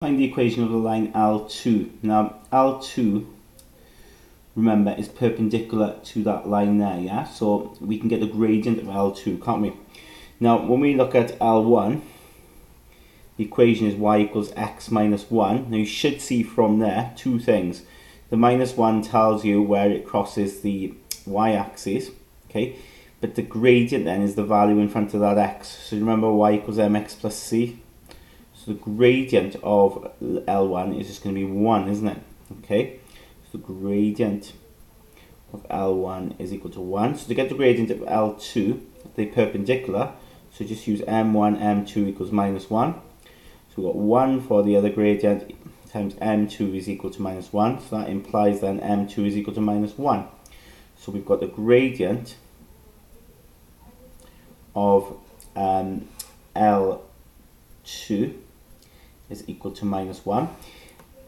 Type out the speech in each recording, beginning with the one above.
Find the equation of the line L2. Now L2, remember, is perpendicular to that line there, yeah? So we can get the gradient of L2, can't we? Now when we look at L1, the equation is y equals x minus 1. Now you should see from there two things. The minus 1 tells you where it crosses the y-axis, okay? But the gradient then is the value in front of that x. So remember y equals mx plus c. So the gradient of L1 is just going to be 1, isn't it? Okay, so the gradient of L1 is equal to 1. So to get the gradient of L2, they're perpendicular. So just use m1, m2 equals minus 1. So we've got 1 for the other gradient times m2 is equal to minus 1. So that implies then m2 is equal to minus 1. So we've got the gradient of L2 is equal to minus 1.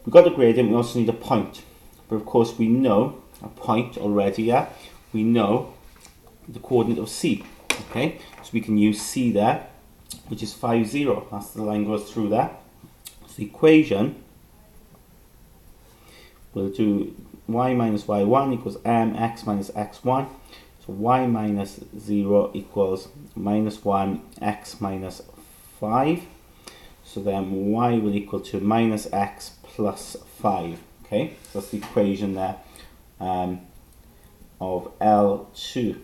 We've got the gradient, we also need a point. But of course we know a point already, yeah? We know the coordinate of C, okay? So we can use C there, which is 5, 0. That's the line goes through there. So the equation, we'll do y minus y1 equals mx minus x1. So y minus 0 equals minus 1 x minus 5. So then y will equal to minus x plus 5. Okay, so that's the equation there of L2.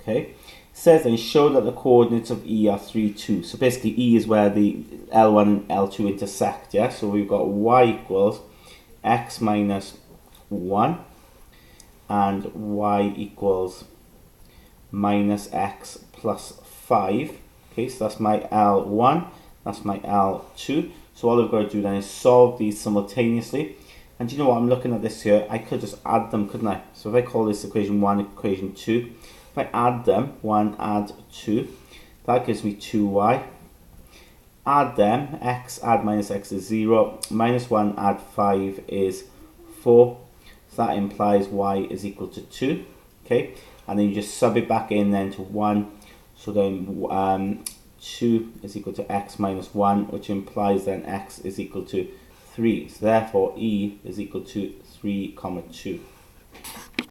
Okay, it says then show that the coordinates of E are 3, 2. So basically E is where the L1 and L2 intersect, yeah? So we've got y equals x minus 1 and y equals minus x plus 5. Okay, so that's my L1, that's my L2. So all I've got to do then is solve these simultaneously. And you know what, I'm looking at this here, I could just add them, couldn't I? So if I call this equation 1, equation 2, if I add them, 1 add 2, that gives me 2y. Add them, x add minus x is 0, minus 1 add 5 is 4. So that implies y is equal to 2, okay? And then you just sub it back in then to 1. So then 2 is equal to x minus 1, which implies then x is equal to 3. So therefore E is equal to 3, 2.